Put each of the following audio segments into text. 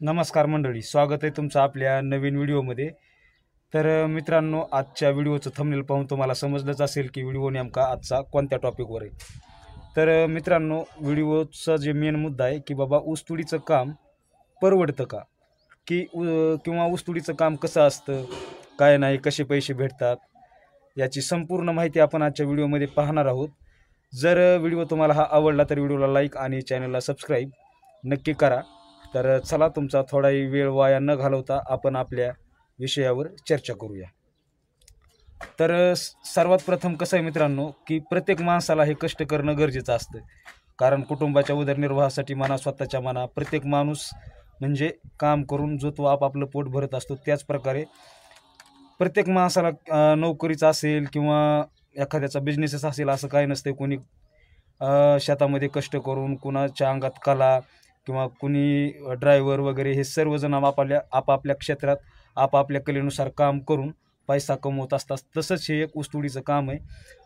नमस्कार मंडळी, स्वागत आहे तुमचं आपल्या नवीन व्हिडिओमध्ये. तर मित्रांनो, आजच्या व्हिडिओचं थंबनेल पाहून तुम्हाला समजलंच असेल की व्हिडिओ नेमका आजचा कोणत्या टॉपिकवर आहे. तर मित्रांनो, व्हिडिओचा जे मेन मुद्दा आहे की बाबा ऊसतोडीचं काम परवडतं का, किंवा ऊसतोडीचं काम कसं असतं, काय नाही, कसे पैसे भेटतात, याची संपूर्ण माहिती आपण आजच्या व्हिडिओमध्ये पाहणार आहोत. जर व्हिडिओ तुम्हाला हा आवडला तर व्हिडिओला लाईक आणि चॅनलला सबस्क्राईब नक्की करा. तर चला, तुमचा थोडाही वेळ वाया न घालवता आपण आपल्या विषयावर चर्चा करूया. तर सर्वात प्रथम कसं आहे मित्रांनो, की प्रत्येक माणसाला हे कष्ट करणं गरजेचं असतं. कारण कुटुंबाच्या उदरनिर्वाहासाठी म्हणा, स्वतःच्या म्हणा, प्रत्येक माणूस म्हणजे काम करून जो तो आपापलं पोट भरत असतो. त्याचप्रकारे प्रत्येक माणसाला नोकरीचा असेल किंवा एखाद्याचा बिझनेसच असेल असं काही नसतं. कोणी शेतामध्ये कष्ट करून, कुणाच्या अंगात कला किंवा कुणी ड्रायव्हर वगैरे, हे सर्वजण आपापल्या क्षेत्रात आपापल्या कलेनुसार काम करून पैसा कमवत असतात. तसंच हे एक ऊसतोडीचं काम आहे.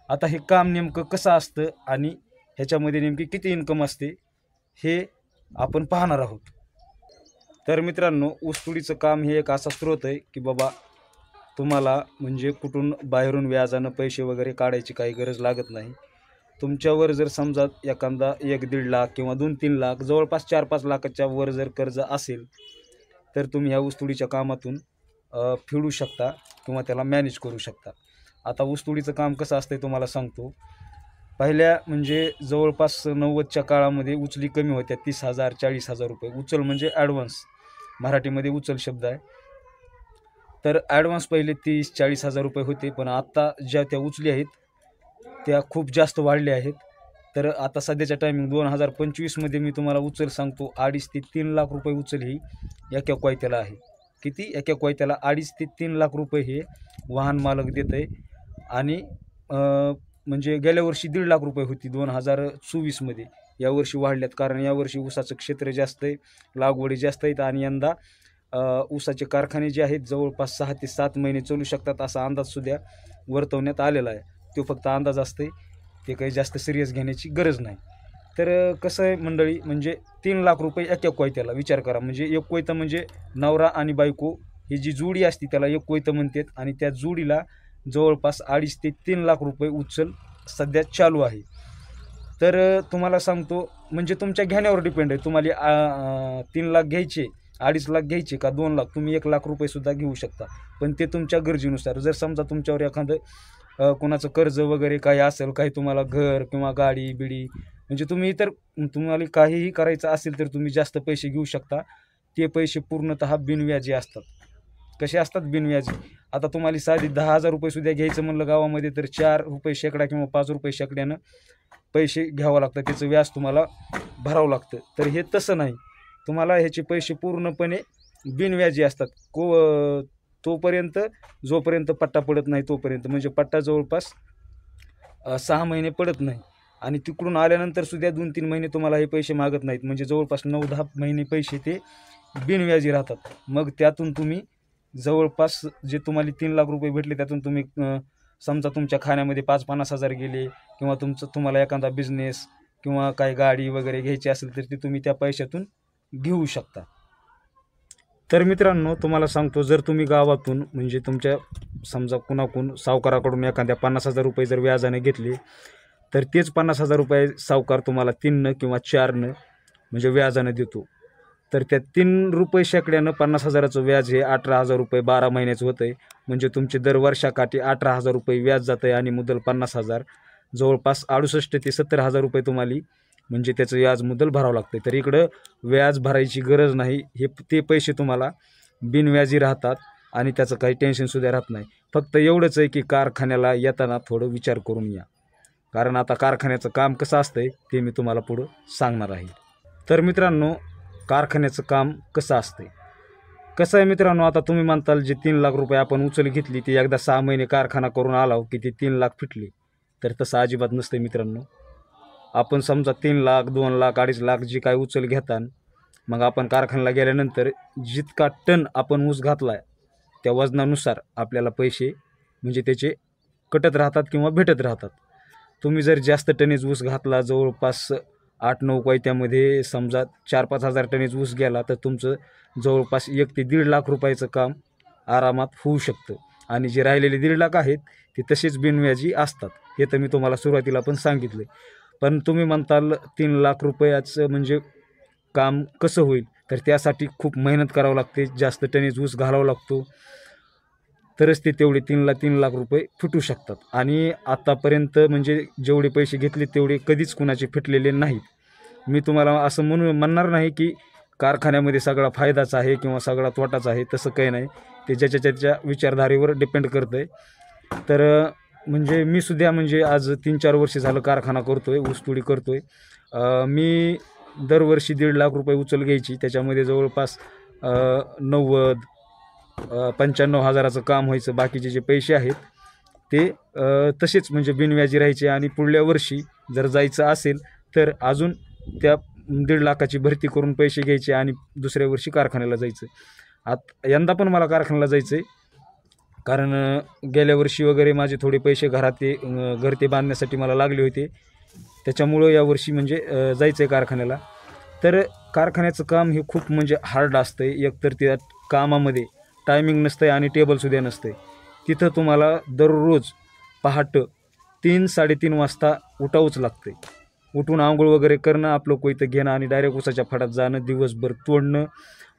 आता हे काम नेमकं कसं असतं आणि ह्याच्यामध्ये नेमकी किती इन्कम असते हे आपण पाहणार आहोत. तर मित्रांनो, ऊसतोडीचं काम हे एक असा स्रोत आहे की बाबा तुम्हाला म्हणजे कुठून बाहेरून व्याजानं पैसे वगैरे काढायची काही गरज लागत नाही. तुमच्यावर जर समजा एखादा 1-1.5 लाख किंवा 2-3 लाख, जवळपास 4-5 लाखाच्या वर जर कर्ज असेल तर तुम्ही ह्या ऊसतोडीच्या कामातून फेडू शकता किंवा त्याला मॅनेज करू शकता. आता ऊसतोडीचं काम कसं असतंय तुम्हाला सांगतो. पहिल्या म्हणजे जवळपास 90च्या काळामध्ये उचली कमी होत्या. 30,000 40,000 रुपये उचल म्हणजे ॲडव्हान्स, मराठीमध्ये उचल शब्द आहे. तर ॲडव्हान्स पहिले 30-40,000 रुपये होते, पण आत्ता ज्या त्या उचली आहेत त्या खूप जास्त वाढल्या आहेत. तर आता सध्याच्या टायमिंग 2025मध्ये मी तुम्हाला उचल सांगतो, 2.5 ते 3 लाख रुपये उचल ही एका कोयत्याला आहे. किती? एका कोयत्याला 2.5 ते 3 लाख रुपये हे वाहन मालक देत आहे. आणि म्हणजे गेल्या वर्षी 1.5 लाख रुपये होती 2024मध्ये. यावर्षी वाढल्यात, कारण यावर्षी ऊसाचं क्षेत्र जास्त आहे, लागवडी जास्त आहेत आणि यंदा ऊसाचे कारखाने जे आहेत जवळपास 6 ते 7 महिने चालू शकतात असा अंदाजसुद्धा वर्तवण्यात आलेला आहे. तो फक्त अंदाज असते, ते काही जास्त सिरियस घेण्याची गरज नाही. तर कसं आहे मंडळी, म्हणजे 3 लाख रुपये एका कोयत्याला विचार करा. म्हणजे एक कोयतं म्हणजे नवरा आणि बायको ही जी जोडी असते त्याला एक कोयतं म्हणतात, आणि त्या जोडीला जवळपास 2.5 ते 3 लाख रुपये उचल सध्या चालू आहे. तर तुम्हाला सांगतो, म्हणजे तुमच्या घेण्यावर डिपेंड आहे. तुम्हाला 3 लाख घ्यायचे, 2.5 लाख घ्यायचे का 2 लाख, तुम्ही 1 लाख रुपयेसुद्धा घेऊ शकता. पण ते तुमच्या गरजेनुसार. जर समजा तुमच्यावर एखादं कोणाचं कर्ज वगैरे काही असेल, काही तुम्हाला घर किंवा गाडी बिडी, म्हणजे तुम्हाला काहीही करायचं असेल तर तुम्ही जास्त पैसे घेऊ शकता. ते पैसे पूर्णतः बिनव्याजी असतात. कसे असतात? बिनव्याजी. आता तुम्हाला साधी 10,000 रुपयेसुद्धा घ्यायचं म्हणलं गावामध्ये तर 4 रुपये शेकडा किंवा 5 रुपये शेकड्यानं पैसे घ्यावं लागतं. त्याचं व्याज तुम्हाला भरावं लागतं. तर हे तसं नाही. तुम्हाला ह्याचे पैसे पूर्णपणे बिनव्याजी असतात. तोपर्यंत जोपर्यंत पट्टा पडत नाही तोपर्यंत. म्हणजे पट्टा जवळपास 6 महिने पडत नाही, आणि तिकडून आल्यानंतर सुद्धा 2-3 महिने तुम्हाला हे पैसे मागत नाहीत. म्हणजे जवळपास 9-10 महिने पैसे ते बिनव्याजी राहतात. मग त्यातून तुम्ही जवळपास जे तुम्हाला 3 लाख रुपये भेटले त्यातून तुम्ही समजा तुमच्या खाण्यामध्ये 5-50 हजार गेले, किंवा तुम्हाला एखादा बिझनेस किंवा काही गाडी वगैरे घ्यायची असेल तर ती तुम्ही त्या पैशातून घेऊ शकता. तर मित्रांनो, तुम्हाला सांगतो, जर तुम्ही गावातून म्हणजे तुमच्या समजा कुणाकडून सावकाराकडून एखाद्या 50,000 रुपये जर व्याजाने घेतले, तर तेच 50,000 रुपये सावकार तुम्हाला 3 किंवा 4 म्हणजे व्याजाने देतो. तर त्या 3 रुपये शेकड्यानं 50,000चं व्याज हे 18,000 रुपये 12 महिन्याचं होतं आहे. म्हणजे तुमचे दर वर्षाकाठी 18,000 रुपये व्याज जातं आहे आणि मुद्दल 50,000, जवळपास 68,000 ते 70,000 रुपये तुम्हाला म्हणजे त्याचं व्याज मुद्दल भरावं लागतं. तर इकडं व्याज भरायची गरज नाही. ते पैसे तुम्हाला बिनव्याजी राहतात आणि त्याचं काही टेन्शनसुद्धा राहत नाही. फक्त एवढंच आहे की कारखान्याला येताना थोडं विचार करून या, कारण आता कारखान्याचं काम कसं असतंय ते मी तुम्हाला पुढं सांगणार आहे. तर मित्रांनो, कारखान्याचं काम कसं असतंय, कसं आहे मित्रांनो, आता तुम्ही म्हणताल जे 3 लाख रुपये आपण उचल घेतली ती एकदा 6 महिने कारखाना करून आलो की ते 3 लाख फिटले. तर तसं अजिबात नसतं मित्रांनो. आपण समजा 3 लाख 2 लाख 2.5 लाख जी काय उचल घेतात, मग आपण कारखान्याला गेल्यानंतर जितका टन आपण ऊस घातला त्या वजनानुसार आपल्याला पैसे म्हणजे त्याचे कटत राहतात किंवा भेटत राहतात. तुम्ही जर जास्त टनेज ऊस घातला, जवळपास 8-9 कोयत्यामध्ये समजा 4-5 हजार टनेज ऊस गेला तर तुमचं जवळपास 1 ते 1.5 लाख रुपयाचं काम आरामात होऊ शकतं. आणि जे राहिलेले 1.5 लाख आहेत ते तसेच बिनव्याजी असतात. हे तर मी तुम्हाला सुरुवातीला पण सांगितले. पण तुम्ही म्हणताल 3 लाख रुपयाचं म्हणजे काम कसं होईल, तर त्यासाठी खूप मेहनत करावं लागते, जास्त टनेज ऊस घालावा लागतो, तरच ते तेवढे 3 लाख रुपये फिटू शकतात. आणि आत्तापर्यंत म्हणजे जेवढे पैसे घेतले तेवढे कधीच कुणाचे फिटलेले नाहीत. मी तुम्हाला असं म्हणणार नाही की कारखान्यामध्ये सगळा फायदाच आहे किंवा सगळा तोटाच आहे, तसं काही नाही. ते ज्याच्या त्याच्या विचारधारेवर डिपेंड करतं आहे. तर म्हणजे मी सुद्धा म्हणजे आज 3-4 वर्ष झालं कारखाना करतो आहे, ऊसतोडी करतो आहे. मी दरवर्षी 1.5 लाख रुपये उचल घ्यायची. त्याच्यामध्ये जवळपास 90-95 हजाराचं काम व्हायचं. बाकीचे जे पैसे आहेत ते तसेच म्हणजे बिनव्याजी राहायचे. आणि पुढल्या वर्षी जर जायचं असेल तर अजून त्या 1.5 लाखाची भरती करून पैसे घ्यायचे आणि दुसऱ्या वर्षी कारखान्याला जायचं. यंदा पण मला कारखान्याला जायचं आहे, कारण गेल्या वर्षी वगैरे माझे थोडे पैसे घर ते बांधण्यासाठी मला लागले होते. त्याच्यामुळं यावर्षी म्हणजे जायचं आहे कारखान्याला. तर कारखान्याचं काम हे खूप म्हणजे हार्ड असतं आहे. एकतर त्या कामामध्ये टायमिंग नसतं आहे आणि टेबलसुद्धा नसतं आहे. तिथं तुम्हाला दररोज पहाटे 3-3:30 वाजता उठावंच लागतं आहे. उठून आंघोळ वगैरे करणं, आपलं कोयतं घेणं आणि डायरेक्ट ऊसाच्या फडात जाणं, दिवसभर तोडणं.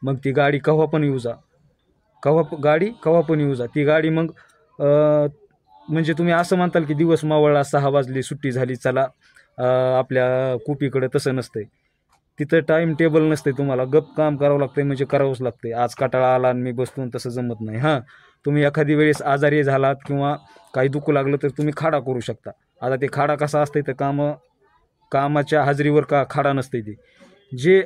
मग ती गाडी केव्हा पण येऊ जा, केव्हा पण येऊ जा. ती गाडी मग म्हणजे तुम्ही असं म्हणताल की दिवस मावळला, 6 वाजले, सुट्टी झाली, चला आपल्या कुपीकडं, तसं नसतं आहे. तिथं टाईम टेबल नसते. तुम्हाला गप काम करावं लागतं, म्हणजे करावंच लागतं. आज कंटाळा आला आणि मी बसतो, तसं जमत नाही. हां, तुम्ही एखादी वेळेस आजारी झालात किंवा काही दुखू लागलं तर तुम्ही खाडा करू शकता. आता ते खाडा कसा असतं तर कामाच्या हाजरीवर खाडा नसते. ते जे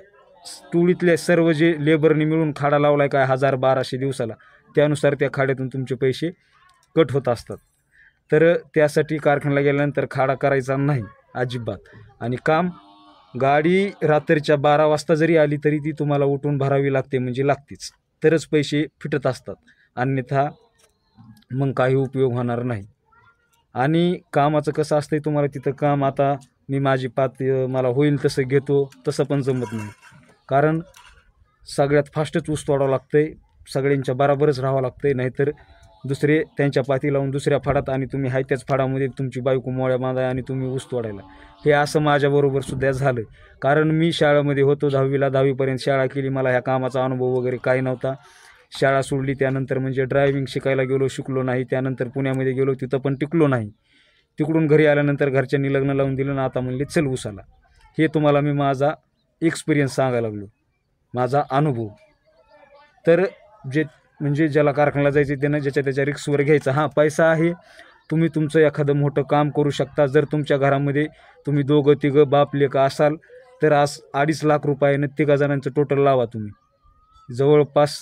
टोळीतले सर्व जे लेबरनी मिळून खाडा लावला आहे काय 1000-1200 दिवसाला, त्यानुसार त्या खाड्यातून तुमचे पैसे कट होत असतात. तर त्यासाठी कारखान्याला गेल्यानंतर खाडा करायचा नाही अजिबात. आणि गाडी रात्रीच्या 12 वाजता जरी आली तरी ती तुम्हाला उठून भरावी लागते, म्हणजे लागतेच, तरच पैसे फिटत असतात. अन्यथा मग काही उपयोग होणार नाही. आणि कामाचं कसं असतं तुम्हाला तिथं काम, आता मी माझी मला होईल तसं घेतो, तसं पण जमत नाही. कारण सगळ्यात फास्टच ऊस तोडावं लागतं आहे, सगळ्यांच्या बरोबरच राहावं लागतं आहे. नाहीतर दुसरे त्यांच्या पाती लावून दुसऱ्या फाडात आणि तुम्ही आहे त्याच फाडामध्ये तुमची बायको मोळ्या बांधाय आणि तुम्ही ऊस तोडायला. हे असं माझ्याबरोबर सुद्धा झालं. कारण मी शाळेमध्ये होतो, 10वीपर्यंत शाळा केली. मला ह्या कामाचा अनुभव वगैरे काही नव्हता. शाळा सोडली, त्यानंतर म्हणजे ड्रायव्हिंग शिकायला गेलो, शिकलो नाही. त्यानंतर पुण्यामध्ये गेलो, तिथं पण टिकलो नाही. तिकडून घरी आल्यानंतर घरच्यांनी लग्न लावून दिलं ना, आता म्हणले चल ऊसाला. हे तुम्हाला मी माझा एक्सपिरियन्स सांगायला लागलो, माझा अनुभव. तर म्हणजे ज्याला कारखान्याला जायचं त्यानं ज्याच्या त्याच्या रिक्सवर घ्यायचा. हां, पैसा आहे, तुम्ही तुमचं एखादं मोठं काम करू शकता. जर तुमच्या घरामध्ये तुम्ही 2-3 बाप लेकं असाल तर आज 2.5 लाख रुपयानं 3 जणांचं टोटल लावा. तुम्ही जवळपास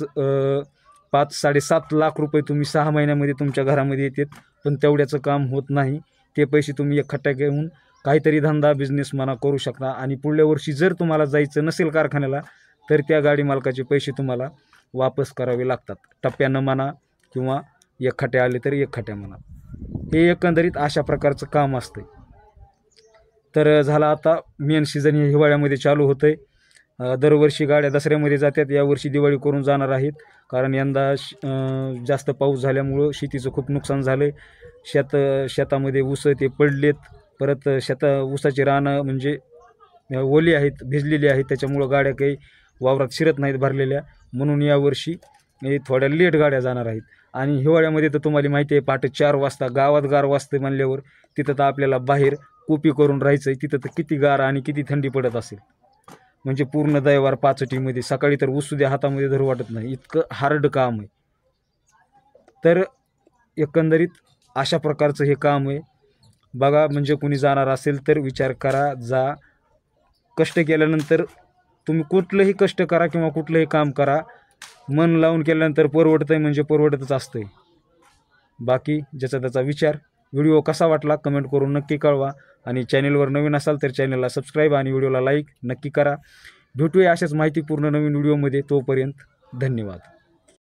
5-7.5 लाख रुपये तुम्ही 6 महिन्यामध्ये तुमच्या घरामध्ये येतात. पण तेवढ्याचं काम होत नाही. ते पैसे तुम्ही एकखट्टा घेऊन काहीतरी धंदा बिझनेस म्हणा करू शकता. आणि पुढल्या वर्षी जर तुम्हाला जायचं नसेल कारखान्याला तर त्या गाडी मालकाचे पैसे तुम्हाला वापस करावे लागतात, टप्प्यानं म्हणा किंवा एकखट्या आले तर एकखट्या म्हणा. हे एकंदरीत अशा प्रकारचं काम असतं. तर झालं आता मेन सीझन हे हिवाळ्यामध्ये चालू होतं आहे. दरवर्षी गाड्या दसऱ्यामध्ये जातात, यावर्षी दिवाळी करून जाणार आहेत. कारण यंदा जास्त पाऊस झाल्यामुळं शेतीचं खूप नुकसान झालं आहे. शेतामध्ये ऊस ते पडलेत. परत ऊसाची रानं म्हणजे ओली आहेत, भिजलेली आहेत. त्याच्यामुळं गाड्या काही वावरात शिरत नाहीत भरलेल्या. म्हणून यावर्षी थोड्या लेट गाड्या जाणार आहेत. आणि हिवाळ्यामध्ये तर तुम्हाला माहिती आहे, पहाटे 4 वाजता गावात गार वाजते म्हणल्यावर तिथं तर आपल्याला बाहेर कुपी करून राहायचं आहे. तिथं तर किती गार आणि किती थंडी पडत असेल, म्हणजे पूर्ण दैवार पाचटीमध्ये. सकाळी तर ऊससुद्धा हातामध्ये धरू वाटत नाही, इतकं हार्ड काम आहे. तर एकंदरीत अशा प्रकारचं हे काम आहे. बघा, म्हणजे कोणी जाणार असेल तर विचार करा, जा. कष्ट केल्यानंतर तुम्ही कुठलंही कष्ट करा किंवा कुठलंही काम करा, मन लावून केल्यानंतर परवडतं आहे, म्हणजे परवडतच असतं आहे. बाकी ज्याचा त्याचा विचार. व्हिडिओ कसा वाटला कमेंट करून नक्की कळवा. आणि चॅनलवर नवीन असाल तर चॅनलला सबस्क्राईब आणि व्हिडिओला लाईक नक्की करा. भेटूया अशाच माहितीपूर्ण नवीन व्हिडिओमध्ये. तोपर्यंत धन्यवाद.